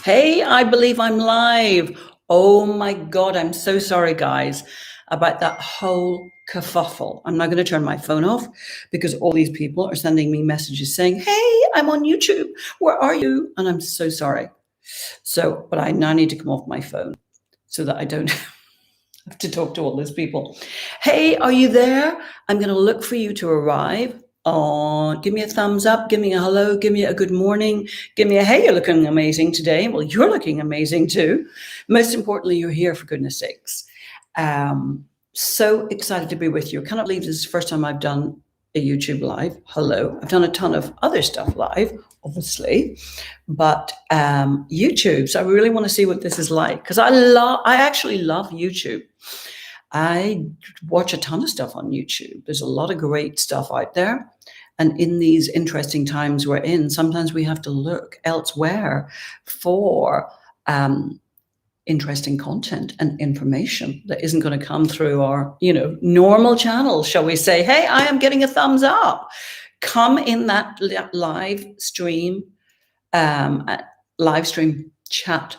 Hey, I believe I'm live. Oh my God, I'm so sorry, guys, about that whole kerfuffle. I'm not going to turn my phone off because all these people are sending me messages saying, hey, I'm on YouTube. Where are you? And I'm so sorry. But I now need to come off my phone so that I don't have to talk to all those people. Hey, are you there? I'm going to look for you to arrive. Oh, give me a thumbs up, give me a hello, give me a good morning, give me a hey, you're looking amazing today. Well, you're looking amazing too. Most importantly, you're here, for goodness sakes. So excited to be with you. I cannot believe this is the first time I've done a YouTube live. Hello. I've done a ton of other stuff live, obviously, but YouTube. So I really want to see what this is like because I actually love YouTube. I watch a ton of stuff on YouTube. There's a lot of great stuff out there. And in these interesting times we're in, sometimes we have to look elsewhere for interesting content and information that isn't going to come through our, normal channels, shall we say. Hey, I am getting a thumbs up. Come in that live stream chat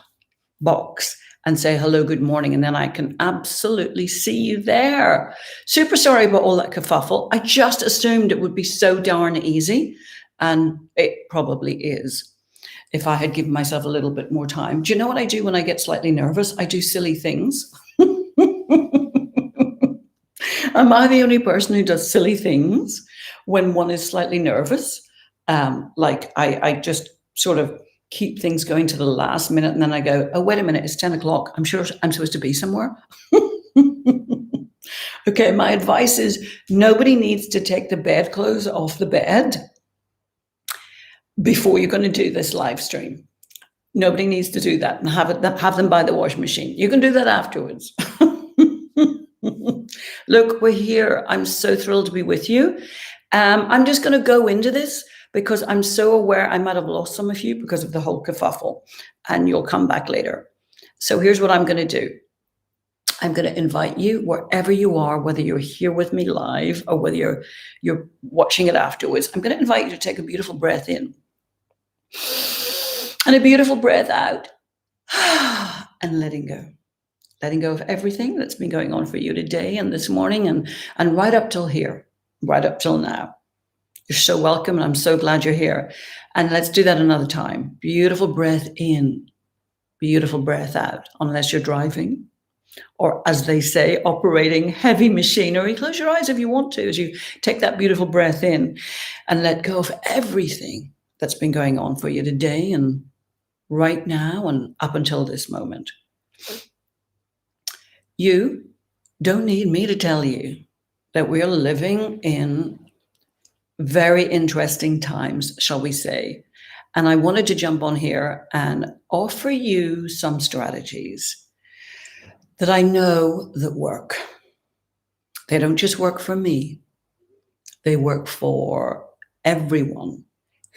box and say hello, good morning, and then I can absolutely see you there. Super sorry about all that kerfuffle. I just assumed it would be so darn easy, and it probably is if I had given myself a little bit more time. Do you know what I do when I get slightly nervous? I do silly things. Am I the only person who does silly things when one is slightly nervous? I just sort of keep things going to the last minute, and then I go, oh, wait a minute, it's 10 o'clock. I'm sure I'm supposed to be somewhere. Okay, my advice is nobody needs to take the bedclothes off the bed before you're going to do this live stream. Nobody needs to do that and have them by the washing machine. You can do that afterwards. Look, we're here. I'm so thrilled to be with you. I'm just going to go into this because I'm so aware I might have lost some of you because of the whole kerfuffle, and you'll come back later. So here's what I'm going to do. I'm going to invite you wherever you are, whether you're here with me live or whether you're watching it afterwards. I'm going to invite you to take a beautiful breath in and a beautiful breath out and letting go of everything that's been going on for you today and this morning and right up till here, right up till now. You're so welcome, and I'm so glad you're here. And let's do that another time. Beautiful breath in, beautiful breath out, unless you're driving or, as they say, operating heavy machinery. Close your eyes if you want to as you take that beautiful breath in and let go of everything that's been going on for you today and right now and up until this moment. You don't need me to tell you that we are living in very interesting times, shall we say. And I wanted to jump on here and offer you some strategies that I know that work. They don't just work for me. They work for everyone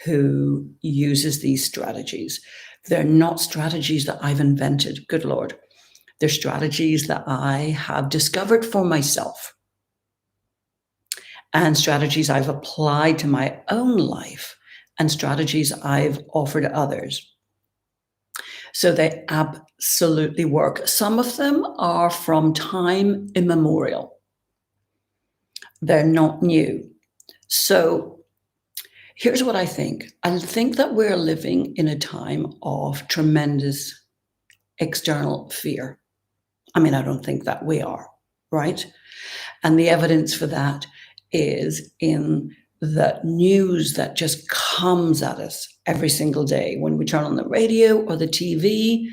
who uses these strategies. They're not strategies that I've invented, good Lord. They're strategies that I have discovered for myself and strategies I've applied to my own life and strategies I've offered others. So they absolutely work. Some of them are from time immemorial. They're not new. So here's what I think. I think that we're living in a time of tremendous external fear. I mean, I don't think that we are, right? And the evidence for that is in the news that just comes at us every single day when we turn on the radio or the TV.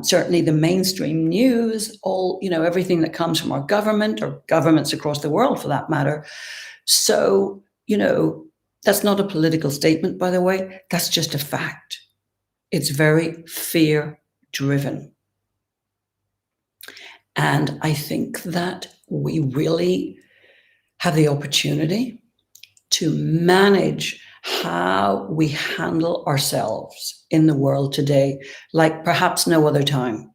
Certainly the mainstream news, everything that comes from our government or governments across the world for that matter. So, that's not a political statement, by the way. That's just a fact. It's very fear-driven. And I think that we really have the opportunity to manage how we handle ourselves in the world today, like perhaps no other time.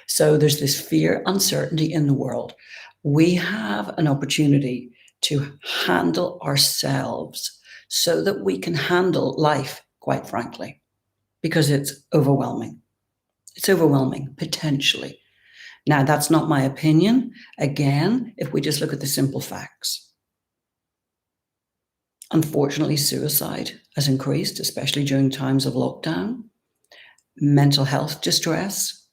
So there's this fear, uncertainty in the world. We have an opportunity to handle ourselves so that we can handle life quite frankly, because it's overwhelming. It's overwhelming, potentially. Now, that's not my opinion. Again, if we just look at the simple facts. Unfortunately, suicide has increased, especially during times of lockdown. Mental health distress.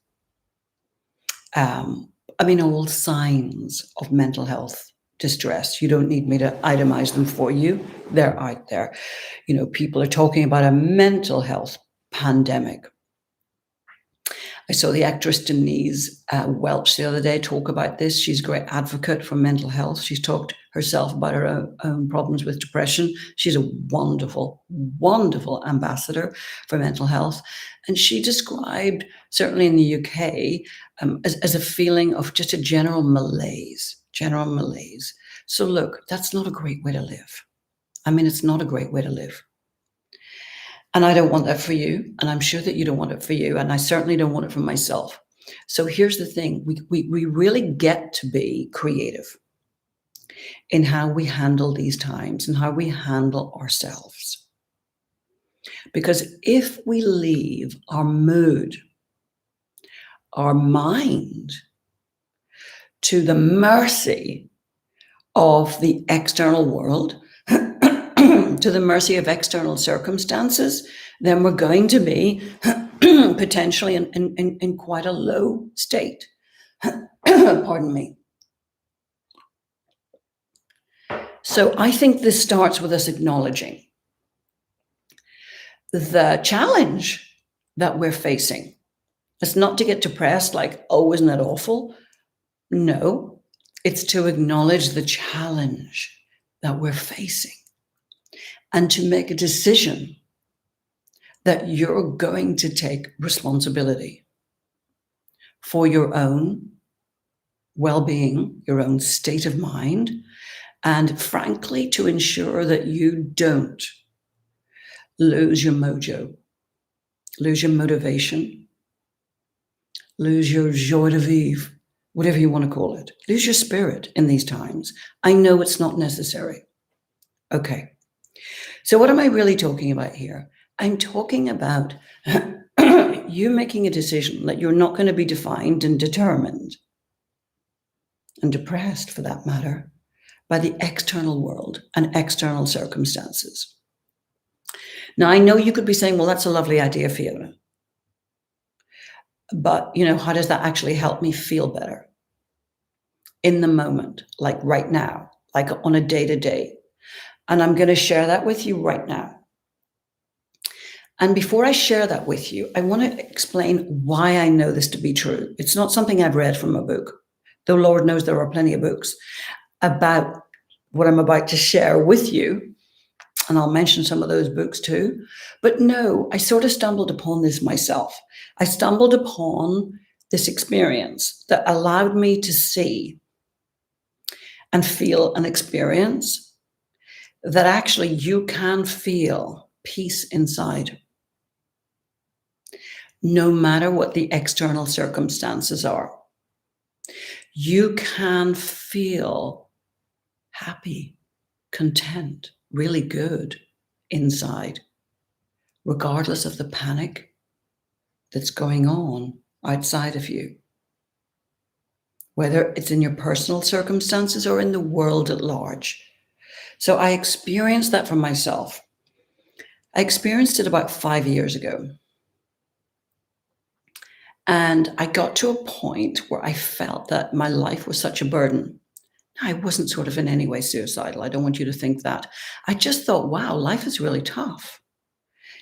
All signs of mental health distress. You don't need me to itemize them for you. They're out there. People are talking about a mental health pandemic. I saw the actress Denise Welch the other day talk about this. She's a great advocate for mental health. She's talked herself about her own problems with depression. She's a wonderful, wonderful ambassador for mental health. And she described, certainly in the UK, as a feeling of just a general malaise. So look, that's not a great way to live. It's not a great way to live. And I don't want that for you. And I'm sure that you don't want it for you. And I certainly don't want it for myself. So here's the thing. We really get to be creative in how we handle these times and how we handle ourselves. Because if we leave our mood, our mind, to the mercy of the external world, to the mercy of external circumstances, then we're going to be potentially in quite a low state. Pardon me. So I think this starts with us acknowledging the challenge that we're facing. It's not to get depressed like, oh, isn't that awful? No, it's to acknowledge the challenge that we're facing and to make a decision that you're going to take responsibility for your own well-being, your own state of mind, and frankly, to ensure that you don't lose your mojo, lose your motivation, lose your joie de vivre, whatever you want to call it. Lose your spirit in these times. I know it's not necessary. Okay. So what am I really talking about here? I'm talking about you making a decision that you're not going to be defined and determined and depressed, for that matter, by the external world and external circumstances. Now, I know you could be saying, well, that's a lovely idea, Fiona. But, how does that actually help me feel better in the moment, like right now, like on a day-to-day? And I'm going to share that with you right now. And before I share that with you, I want to explain why I know this to be true. It's not something I've read from a book, though Lord knows there are plenty of books about what I'm about to share with you. And I'll mention some of those books too. But no, I sort of stumbled upon this myself. I stumbled upon this experience that allowed me to see and feel and experience that actually you can feel peace inside, no matter what the external circumstances are. You can feel happy, content, really good inside, regardless of the panic that's going on outside of you, whether it's in your personal circumstances or in the world at large. So I experienced that for myself. I experienced it about 5 years ago. And I got to a point where I felt that my life was such a burden. I wasn't sort of in any way suicidal. I don't want you to think that. I just thought, wow, life is really tough.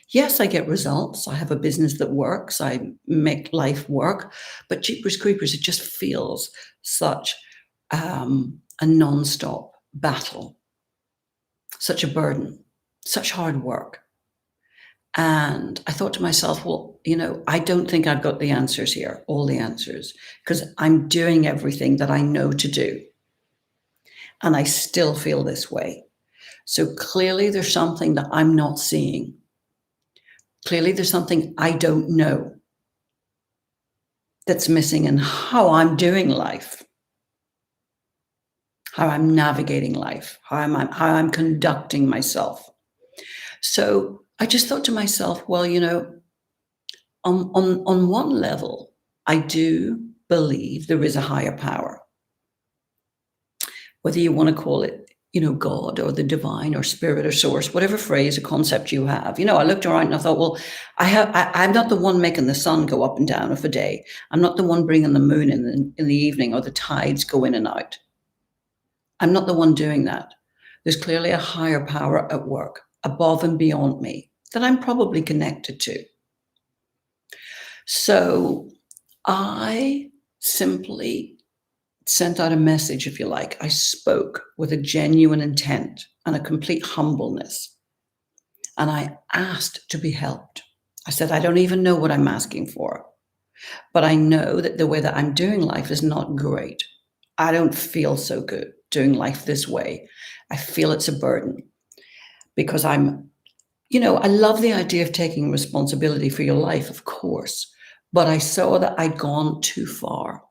Yes, I get results. I have a business that works. I make life work. But jeepers creepers, it just feels such a non-stop battle, such a burden, such hard work. And I thought to myself, well, I don't think I've got the answers here, all the answers, because I'm doing everything that I know to do. And I still feel this way. So clearly there's something that I'm not seeing. Clearly there's something I don't know that's missing in how I'm doing life, how I'm navigating life, how I'm conducting myself. So I just thought to myself, well, on one level, I do believe there is a higher power, whether you want to call it, God or the divine or spirit or source, whatever phrase or concept you have. I looked around and I thought, well, I'm not the one making the sun go up and down of a day. I'm not the one bringing the moon in the evening, or the tides go in and out. I'm not the one doing that. There's clearly a higher power at work above and beyond me that I'm probably connected to. So I simply sent out a message, if you like. I spoke with a genuine intent and a complete humbleness. And I asked to be helped. I said, I don't even know what I'm asking for, but I know that the way that I'm doing life is not great. I don't feel so good doing life this way. I feel it's a burden because I love the idea of taking responsibility for your life, of course, but I saw that I'd gone too far.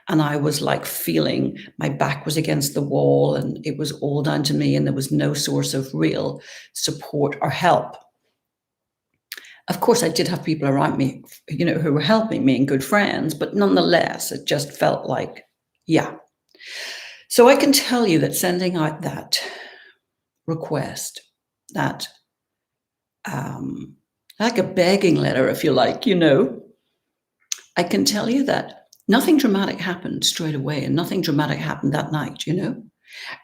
And I was like feeling my back was against the wall and it was all down to me and there was no source of real support or help. Of course, I did have people around me, who were helping me and good friends, but nonetheless, it just felt like, yeah. So I can tell you that sending out that request, that like a begging letter, if you like, I can tell you that nothing dramatic happened straight away, and nothing dramatic happened that night,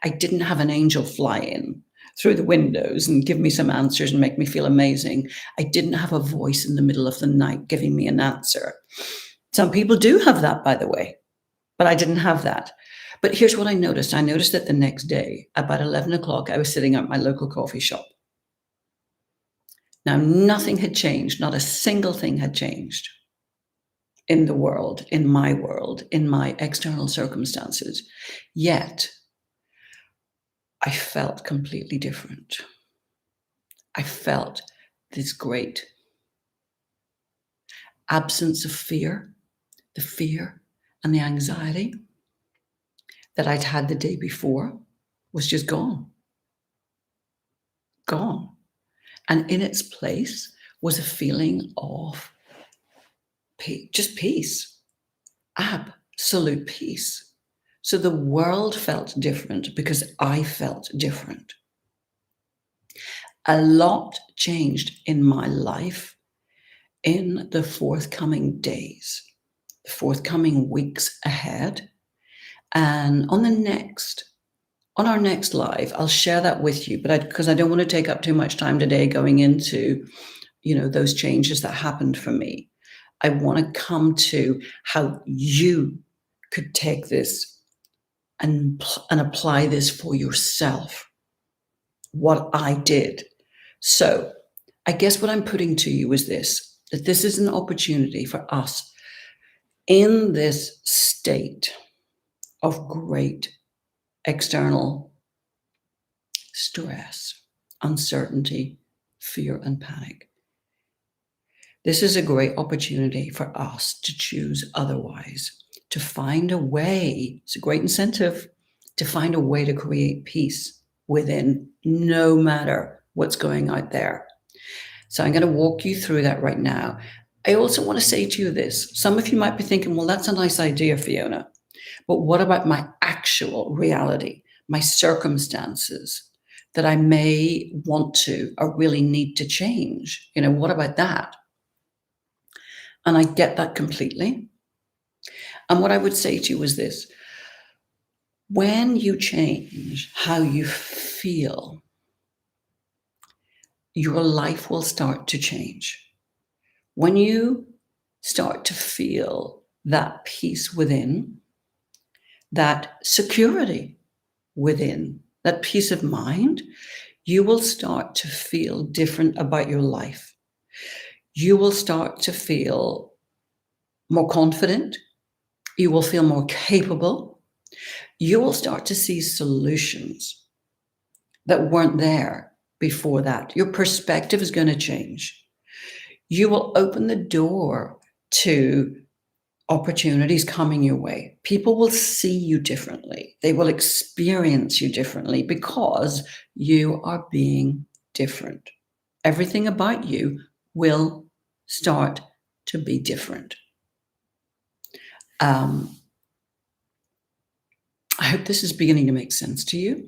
I didn't have an angel fly in through the windows and give me some answers and make me feel amazing. I didn't have a voice in the middle of the night giving me an answer. Some people do have that, by the way, but I didn't have that. But here's what I noticed. I noticed that the next day, about 11 o'clock, I was sitting at my local coffee shop. Now, nothing had changed. Not a single thing had changed in the world, in my external circumstances. Yet, I felt completely different. I felt this great absence of fear, the fear and the anxiety that I'd had the day before was just gone. Gone. And in its place was a feeling of just peace, absolute peace. So the world felt different because I felt different. A lot changed in my life in the forthcoming days, the forthcoming weeks ahead. And on our next live, I'll share that with you, but because I don't want to take up too much time today going into, those changes that happened for me. I want to come to how you could take this and apply this for yourself, what I did. So I guess what I'm putting to you is this, that this is an opportunity for us in this state of great external stress, uncertainty, fear, and panic. This is a great opportunity for us to choose otherwise, to find a way. It's a great incentive to find a way to create peace within, no matter what's going out there. So I'm going to walk you through that right now. I also want to say to you this. Some of you might be thinking, well, that's a nice idea, Fiona. But what about my actual reality, my circumstances that I may want to or really need to change? What about that? And I get that completely. And what I would say to you is this. When you change how you feel, your life will start to change. When you start to feel that peace within, that security within, that peace of mind, you will start to feel different about your life. You will start to feel more confident. You will feel more capable. You will start to see solutions that weren't there before that. Your perspective is going to change. You will open the door to opportunities coming your way. People will see you differently. They will experience you differently because you are being different. Everything about you will start to be different. I hope this is beginning to make sense to you.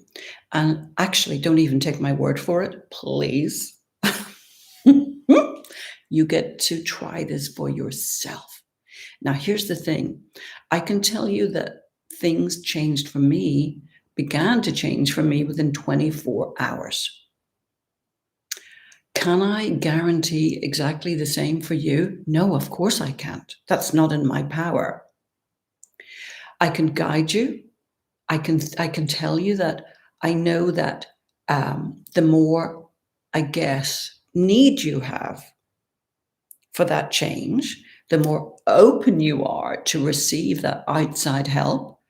And actually, don't even take my word for it, please. You get to try this for yourself. Now, here's the thing. I can tell you that things changed for me, began to change for me within 24 hours. Can I guarantee exactly the same for you? No, of course I can't. That's not in my power. I can guide you. I can tell you that I know that the more, I guess, need you have for that change, the more open you are to receive that outside help,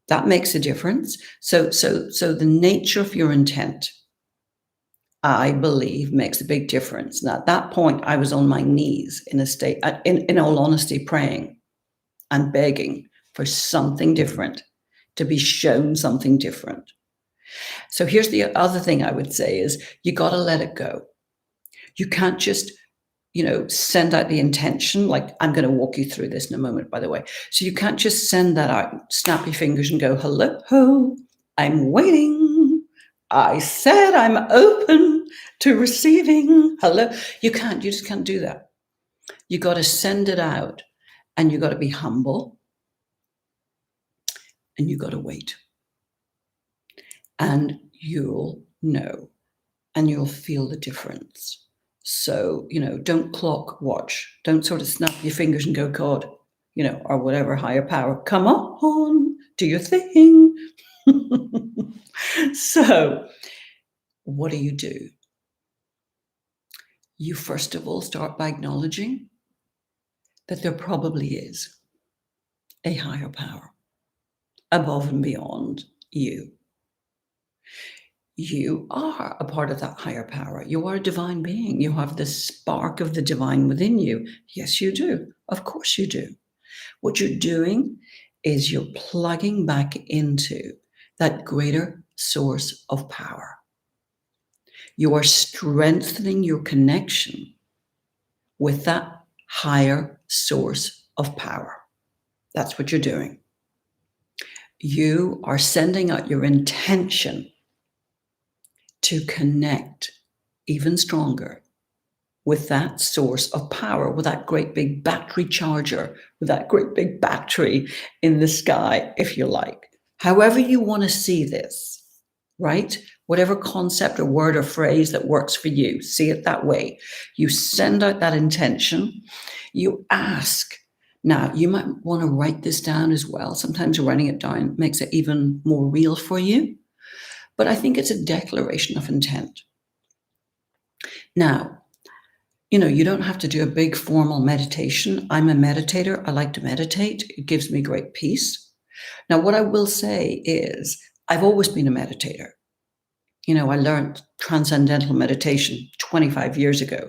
that makes a difference. So the nature of your intent, I believe, makes a big difference. Now, at that point, I was on my knees in a state, in all honesty, praying and begging for something different, to be shown something different. So here's the other thing I would say is you got to let it go. You can't just, send out the intention. Like, I'm going to walk you through this in a moment, by the way. So you can't just send that out, snap your fingers and go, hello, I'm waiting. I said I'm open to receiving. Hello. You just can't do that. You got to send it out, and you got to be humble, and you got to wait. And you'll know, and you'll feel the difference. So, don't clock watch. Don't sort of snap your fingers and go, God, or whatever higher power, come on, do your thing. So, what do? You first of all start by acknowledging that there probably is a higher power above and beyond you. You are a part of that higher power. You are a divine being. You have the spark of the divine within you. Yes, you do. Of course you do. What you're doing is you're plugging back into that greater source of power. You are strengthening your connection with that higher source of power. That's what you're doing. You are sending out your intention to connect even stronger with that source of power, with that great big battery charger, with that great big battery in the sky, if you like. However you want to see this, right? Whatever concept or word or phrase that works for you, see it that way. You send out that intention, you ask. Now, you might want to write this down as well. Sometimes writing it down makes it even more real for you. But I think it's a declaration of intent. Now, you don't have to do a big formal meditation. I'm a meditator. I like to meditate. It gives me great peace. Now, what I will say is I've always been a meditator. I learned transcendental meditation 25 years ago.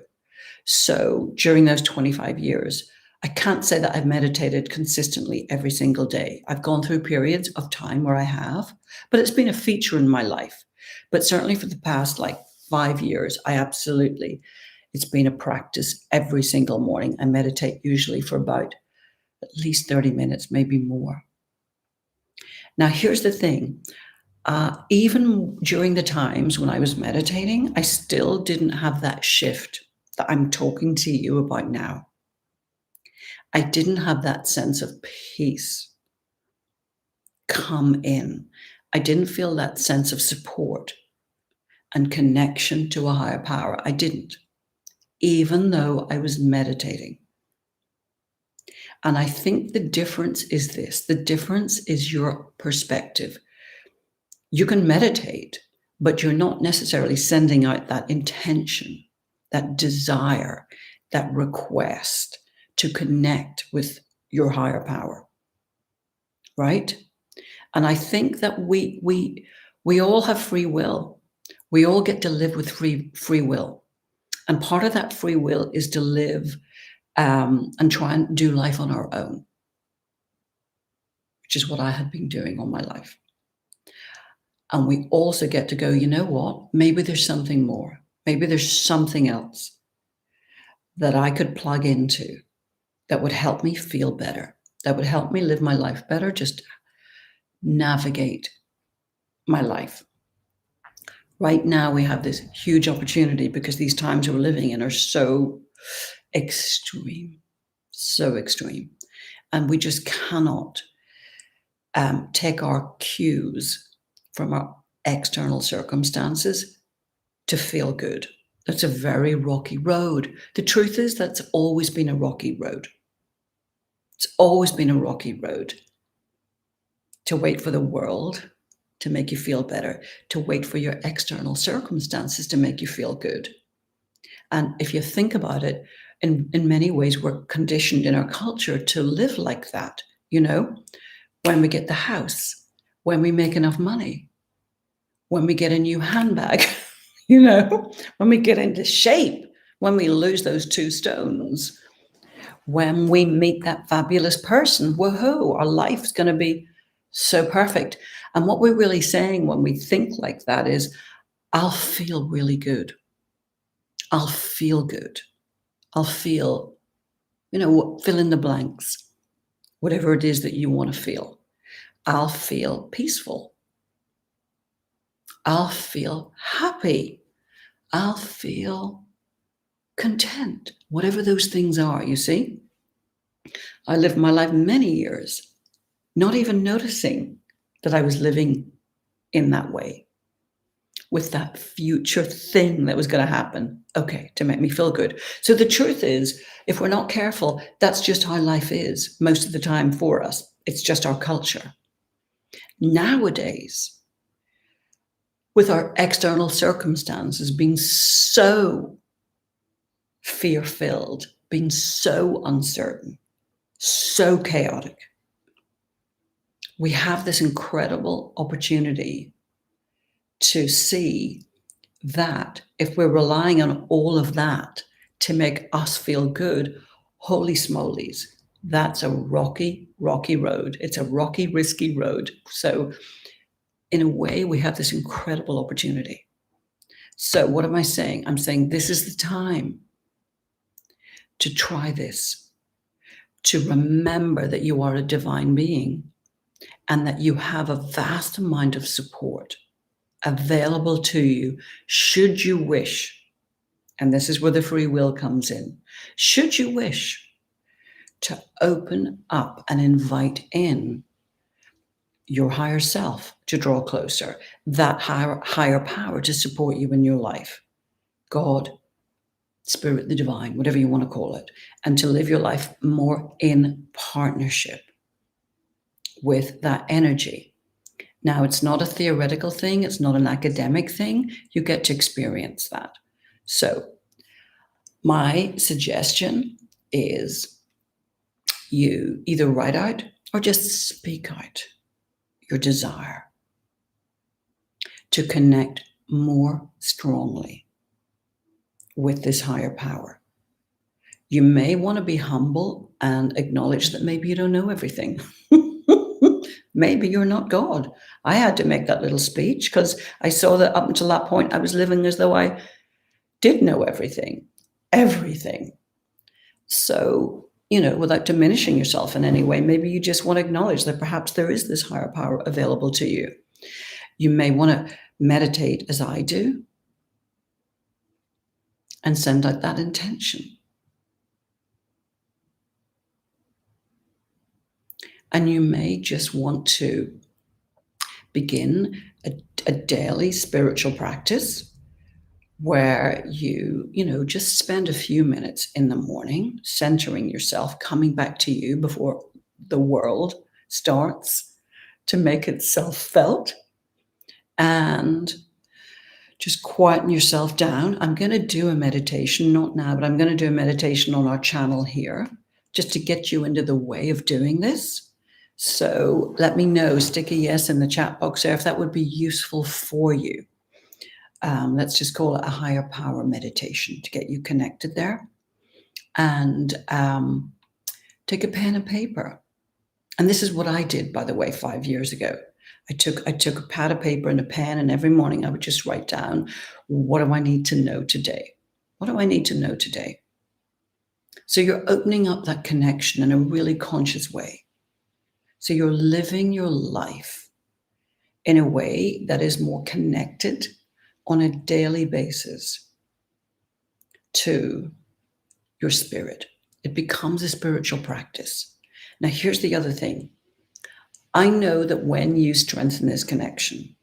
So during those 25 years, I can't say that I've meditated consistently every single day. I've gone through periods of time where I have, but it's been a feature in my life. But certainly for the past 5 years, it's been a practice every single morning. I meditate usually for about at least 30 minutes, maybe more. Now, here's the thing. Even during the times when I was meditating, I still didn't have that shift that I'm talking to you about now. I didn't have that sense of peace come in. I didn't feel that sense of support and connection to a higher power. I didn't, even though I was meditating. And I think the difference is this. The difference is your perspective. You can meditate, but you're not necessarily sending out that intention, that desire, that request to connect with your higher power, right? And I think that we all have free will. We all get to live with free will. And part of that free will is to live and try and do life on our own, which is what I had been doing all my life. And we also get to go, you know what? Maybe there's something more. Maybe there's something else that I could plug into that would help me feel better, that would help me live my life better, just navigate my life. Right now, we have this huge opportunity because these times we're living in are so extreme, so extreme. And we just cannot take our cues from our external circumstances to feel good. That's a very rocky road. The truth is, that's always been a rocky road. It's always been a rocky road to wait for the world to make you feel better, to wait for your external circumstances to make you feel good. And if you think about it, in many ways, we're conditioned in our culture to live like that. You know, when we get the house, when we make enough money, when we get a new handbag, you know, when we get into shape, when we lose those 2 stones, when we meet that fabulous person, woohoo, our life's going to be so perfect. And what we're really saying when we think like that is, I'll feel really good. I'll feel good. I'll feel, fill in the blanks, whatever it is that you want to feel. I'll feel peaceful. I'll feel happy. I'll feel content, whatever those things are, you see. I lived my life many years not even noticing that I was living in that way, with that future thing that was going to happen, okay, to make me feel good. So the truth is, if we're not careful, that's just how life is most of the time for us. It's just our culture. Nowadays, with our external circumstances being so fear-filled, being so uncertain, so chaotic, we have this incredible opportunity to see that if we're relying on all of that to make us feel good, holy smolies, that's a rocky, rocky road. It's a rocky, risky road. So in a way, we have this incredible opportunity. So what am I saying? I'm saying this is the time to try this, to remember that you are a divine being and that you have a vast amount of support available to you should you wish. And this is where the free will comes in. Should you wish to open up and invite in your higher self to draw closer, that higher power to support you in your life, God, Spirit, the divine, whatever you want to call it, and to live your life more in partnership with that energy. Now, it's not a theoretical thing. It's not an academic thing. You get to experience that. So my suggestion is you either write out or just speak out your desire to connect more strongly with this higher power. You may want to be humble and acknowledge that maybe you don't know everything. Maybe you're not God. I had to make that little speech because I saw that up until that point, I was living as though I did know everything. So, without diminishing yourself in any way, maybe you just want to acknowledge that perhaps there is this higher power available to you. You may want to meditate as I do and send out that intention. And you may just want to begin a daily spiritual practice where you just spend a few minutes in the morning centering yourself, coming back to you before the world starts to make itself felt, and just quieten yourself down. I'm going to do a meditation, not now, but I'm going to do a meditation on our channel here just to get you into the way of doing this. So let me know, stick a yes in the chat box there if that would be useful for you. Let's just call it a higher power meditation to get you connected there. And take a pen and paper. And this is what I did, by the way, 5 years ago. I took a pad of paper and a pen, and every morning I would just write down, what do I need to know today? What do I need to know today? So you're opening up that connection in a really conscious way. So you're living your life in a way that is more connected on a daily basis to your spirit. It becomes a spiritual practice. Now, here's the other thing. I know that when you strengthen this connection,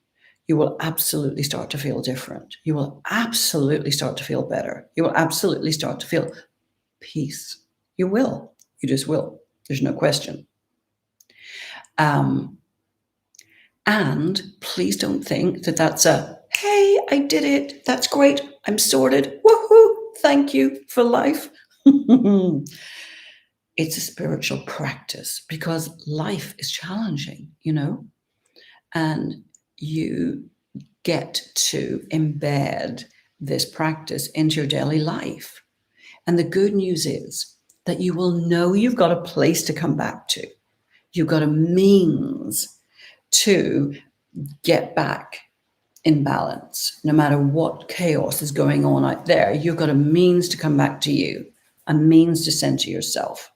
you will absolutely start to feel different. You will absolutely start to feel better. You will absolutely start to feel peace. You will. You just will. There's no question. And please don't think that that's a, hey, I did it. That's great. I'm sorted. Woohoo. Thank you for life. It's a spiritual practice because life is challenging, and you get to embed this practice into your daily life. And the good news is that you will know you've got a place to come back to. You've got a means to get back in balance. No matter what chaos is going on out there, you've got a means to come back to you, a means to center yourself.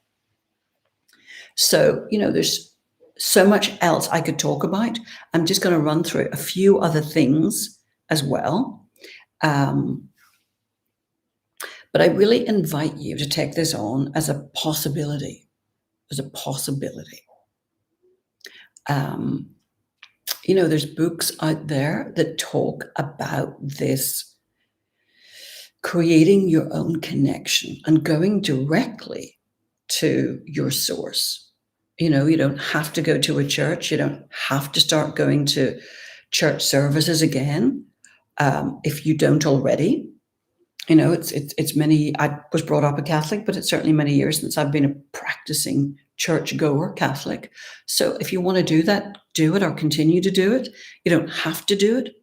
So, there's so much else I could talk about. I'm just going to run through a few other things as well. But I really invite you to take this on as a possibility, there's books out there that talk about this, creating your own connection and going directly to your source. You don't have to go to a church. You don't have to start going to church services again. If you don't already, it's many, I was brought up a Catholic, but it's certainly many years since I've been a practicing church-goer Catholic. So if you want to do that, do it or continue to do it. You don't have to do it.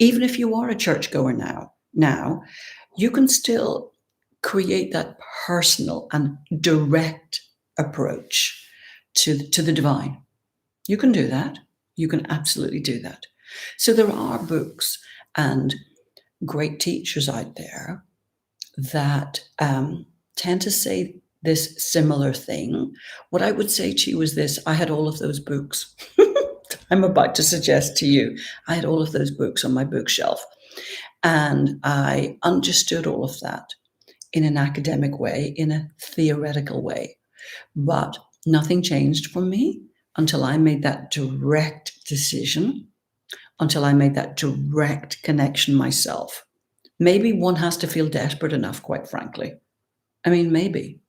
Even if you are a church-goer now, you can still create that personal and direct approach to the divine. You can do that. You can absolutely do that. So there are books and great teachers out there that tend to say this similar thing. What I would say to you is this: I had all of those books I'm about to suggest to you. I had all of those books on my bookshelf, and I understood all of that in an academic way, in a theoretical way. But nothing changed for me until I made that direct decision, until I made that direct connection myself. Maybe one has to feel desperate enough, quite frankly. I mean, maybe.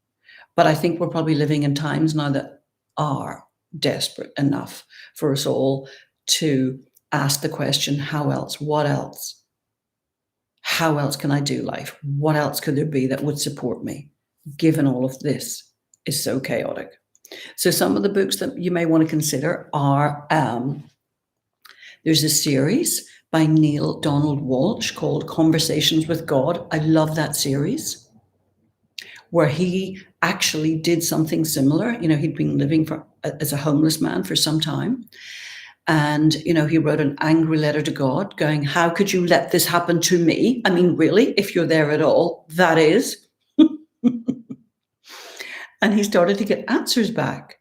But I think we're probably living in times now that are desperate enough for us all to ask the question, how else? What else? How else can I do life? What else could there be that would support me, given all of this is so chaotic? So some of the books that you may want to consider are, there's a series by Neil Donald Walsh called Conversations with God. I love that series, where he actually did something similar. He'd been living as a homeless man for some time. And, he wrote an angry letter to God going, how could you let this happen to me? I mean, really, if you're there at all, that is. And he started to get answers back.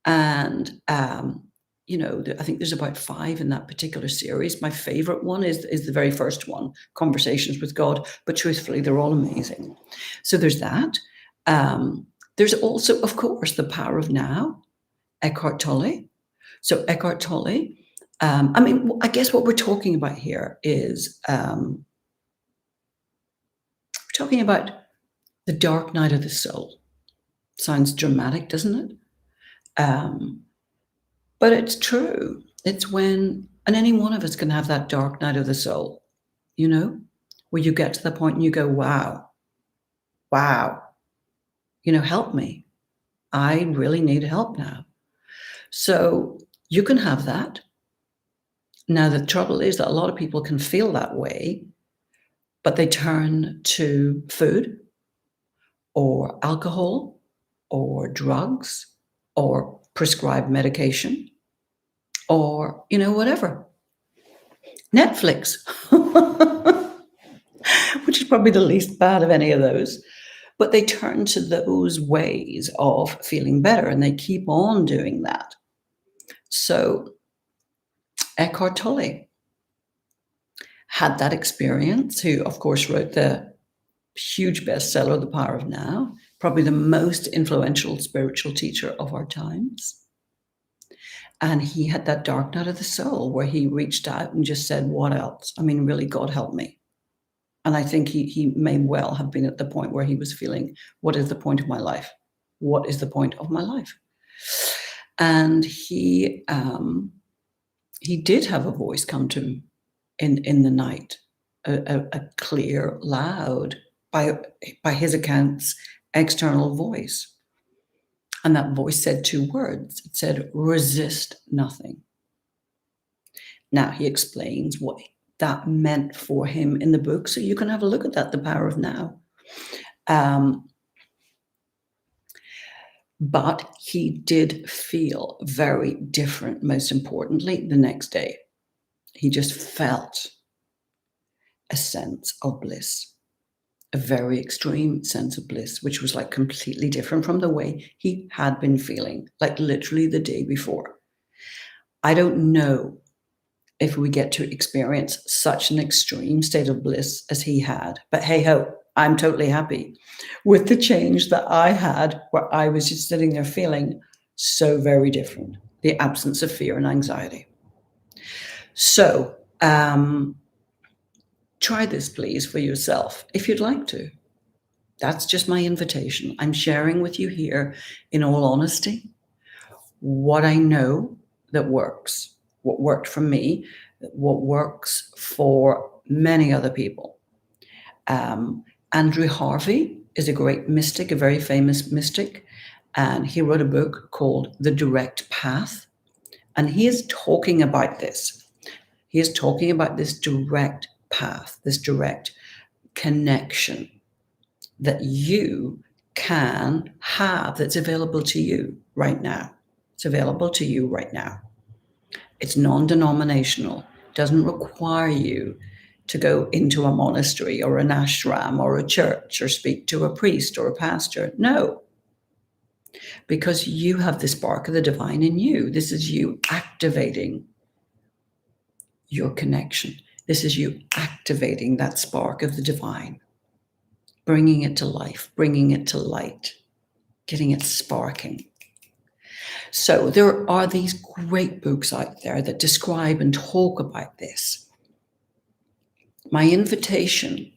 And, I think there's about 5 in that particular series. My favorite one is the very first one, Conversations with God. But truthfully, they're all amazing. So there's that. There's also, of course, The Power of Now, Eckhart Tolle. So Eckhart Tolle, I guess what we're talking about here is we're talking about the dark night of the soul. Sounds dramatic, doesn't it? But it's true. It's when, and any one of us can have that dark night of the soul, where you get to the point and you go, wow, help me. I really need help now. So you can have that. Now, the trouble is that a lot of people can feel that way, but they turn to food or alcohol or drugs or prescribed medication. or, whatever. Netflix, which is probably the least bad of any of those. But they turn to those ways of feeling better, and they keep on doing that. So Eckhart Tolle had that experience, who, of course, wrote the huge bestseller, The Power of Now, probably the most influential spiritual teacher of our times. And he had that dark night of the soul where he reached out and just said, what else? I mean, really, God help me. And I think he may well have been at the point where he was feeling, what is the point of my life? What is the point of my life? And he did have a voice come to him in the night, a clear, loud, by his accounts, external voice. And that voice said 2 words. It said, resist nothing. Now he explains what that meant for him in the book. So you can have a look at that, The Power of Now. But he did feel very different, most importantly, the next day. He just felt a sense of bliss, a very extreme sense of bliss, which was like completely different from the way he had been feeling, like literally the day before. I don't know if we get to experience such an extreme state of bliss as he had, but hey ho, I'm totally happy with the change that I had, where I was just sitting there feeling so very different, the absence of fear and anxiety. So try this, please, for yourself, if you'd like to. That's just my invitation. I'm sharing with you here, in all honesty, what I know that works, what worked for me, what works for many other people. Andrew Harvey is a great mystic, a very famous mystic, and he wrote a book called The Direct Path, and he is talking about this. He is talking about this direct path, this direct connection that you can have, that's available to you right now. It's available to you right now. It's non-denominational, doesn't require you to go into a monastery or an ashram or a church or speak to a priest or a pastor. No, because you have the spark of the divine in you. This is you activating your connection. This is you activating that spark of the divine, bringing it to life, bringing it to light, getting it sparking. So there are these great books out there that describe and talk about this. My invitation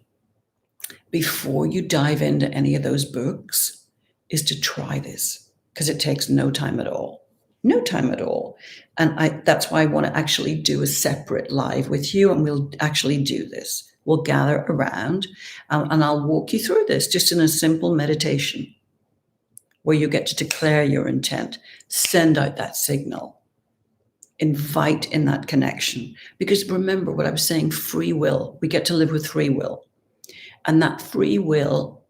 before you dive into any of those books is to try this, because it takes no time at all. No time at all. And that's why I want to actually do a separate live with you, and we'll actually do this. We'll gather around and I'll walk you through this just in a simple meditation where you get to declare your intent, send out that signal, invite in that connection. Because remember what I was saying, free will. We get to live with free will. And that free will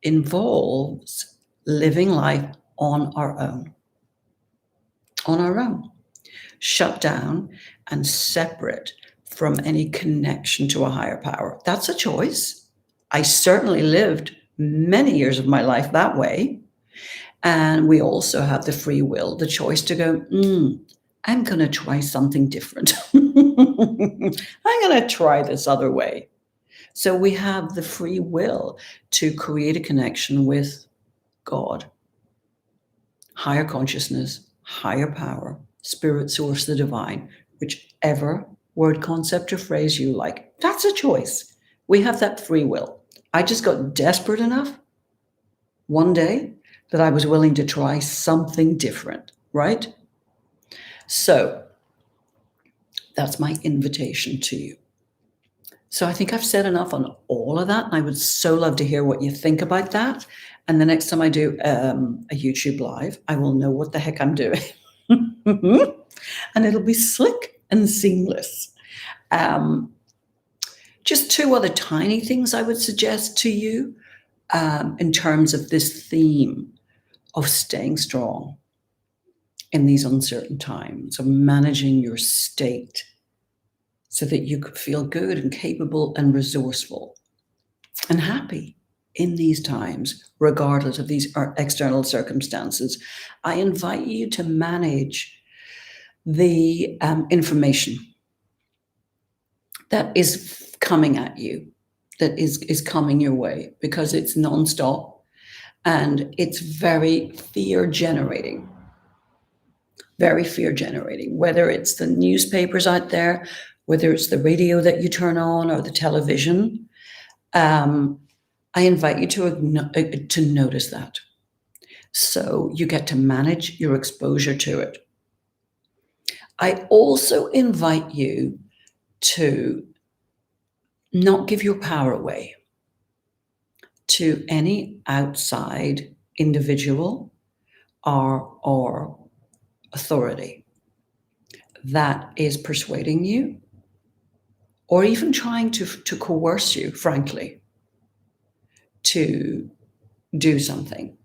involves living life on our own. On our own. Shut down and separate from any connection to a higher power. That's a choice. I certainly lived many years of my life that way. And we also have the free will, the choice to go, I'm going to try something different. I'm going to try this other way. So we have the free will to create a connection with God, higher consciousness, higher power, spirit source, the divine, whichever word, concept, or phrase you like. That's a choice. We have that free will. I just got desperate enough one day that I was willing to try something different, right? So that's my invitation to you. So I think I've said enough on all of that. And I would so love to hear what you think about that. And the next time I do a YouTube live, I will know what the heck I'm doing. And it'll be slick and seamless. Just 2 other tiny things I would suggest to you in terms of this theme of staying strong in these uncertain times, of managing your state so that you could feel good and capable and resourceful and happy in these times, regardless of these external circumstances. I invite you to manage the information that is coming at you, that is coming your way, because it's nonstop and it's very fear generating. Very fear generating, whether it's the newspapers out there, whether it's the radio that you turn on or the television. I invite you to notice that. So you get to manage your exposure to it. I also invite you to not give your power away to any outside individual or authority that is persuading you or even trying to coerce you, frankly, to do something.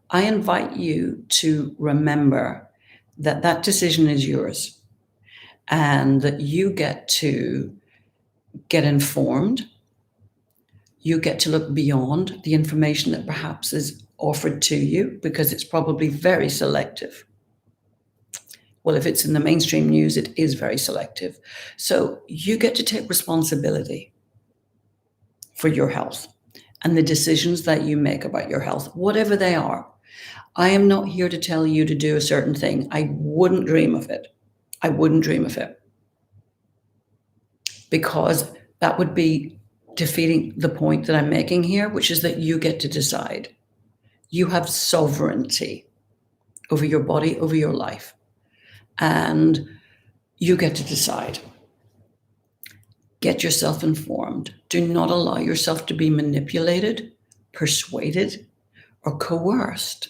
I invite you to remember that that decision is yours and that you get to get informed. You get to look beyond the information that perhaps is offered to you, because it's probably very selective. Well, if it's in the mainstream news, it is very selective. So you get to take responsibility for your health and the decisions that you make about your health, whatever they are. I am not here to tell you to do a certain thing. I wouldn't dream of it. I wouldn't dream of it. Because that would be defeating the point that I'm making here, which is that you get to decide. You have sovereignty over your body, over your life. And you get to decide. Get yourself informed. Do not allow yourself to be manipulated, persuaded, or coerced.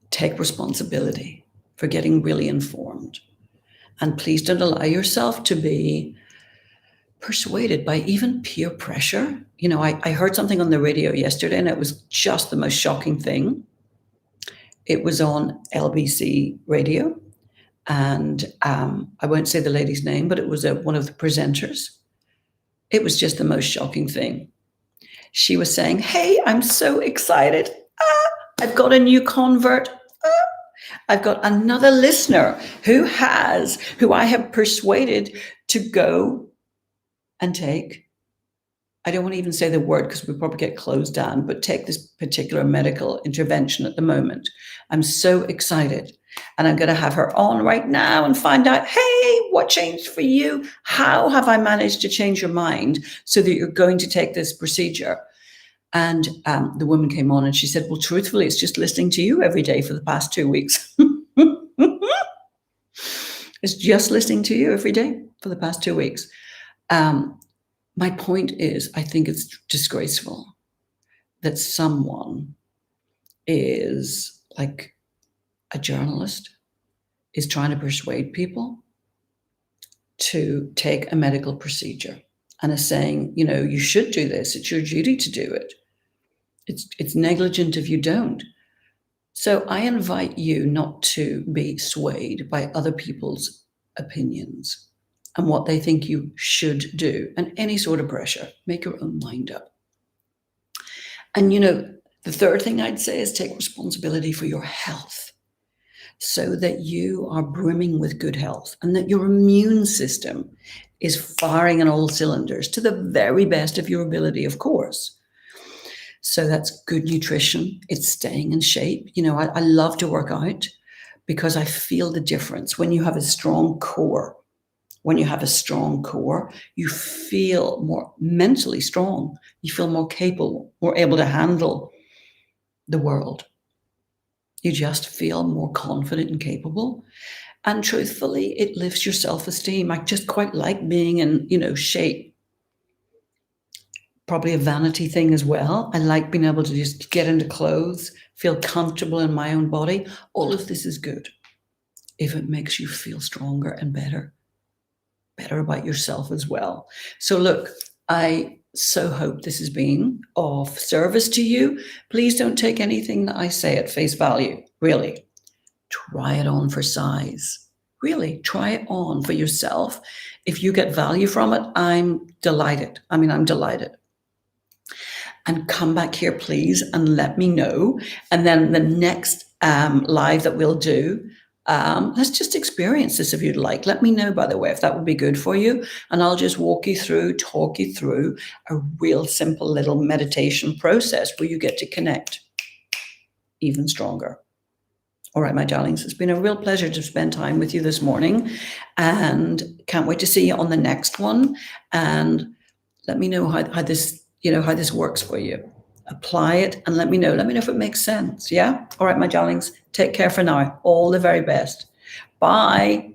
Take responsibility for getting really informed. And please don't allow yourself to be persuaded by even peer pressure. You know, I heard something on the radio yesterday, and it was just the most shocking thing. It was on LBC radio, and I won't say the lady's name, but it was one of the presenters. It was just the most shocking thing. She was saying, "Hey, I'm so excited. I've got a new convert. I've got another listener who I have persuaded to go and take," I don't want to even say the word because we'll probably get closed down, but take this particular medical intervention at the moment. I'm so excited. And I'm going to have her on right now and find out, hey, what changed for you? How have I managed to change your mind so that you're going to take this procedure? And the woman came on and she said, well, truthfully, it's just listening to you every day for the past 2 weeks. It's just listening to you every day for the past 2 weeks. My point is, I think it's disgraceful that someone is like a journalist is trying to persuade people to take a medical procedure and is saying, you know, you should do this. It's your duty to do it. It's negligent if you don't. So I invite you not to be swayed by other people's opinions and what they think you should do, and any sort of pressure. Make your own mind up. And, you know, the third thing I'd say is take responsibility for your health so that you are brimming with good health and that your immune system is firing on all cylinders to the very best of your ability, of course. So that's good nutrition. It's staying in shape. You know, I love to work out because I feel the difference when you have a strong core. When you have a strong core, you feel more mentally strong. You feel more capable, more able to handle the world. You just feel more confident and capable. And truthfully, it lifts your self-esteem. I just quite like being in, you know, shape. Probably a vanity thing as well. I like being able to just get into clothes, feel comfortable in my own body. All of this is good if it makes you feel stronger and better about yourself as well. So look, I so hope this has been of service to you. Please don't take anything that I say at face value. Really, try it on for size. Really, try it on for yourself. If you get value from it, I'm delighted. I'm delighted. And come back here, please, and let me know. And then the next live that we'll do, let's just experience this if you'd like. Let me know, by the way, if that would be good for you. And I'll just talk you through a real simple little meditation process where you get to connect even stronger. All right, my darlings, it's been a real pleasure to spend time with you this morning, and can't wait to see you on the next one. And let me know how this works for you. Apply it and let me know. Let me know if it makes sense. Yeah? All right, my darlings, take care for now. All the very best. Bye.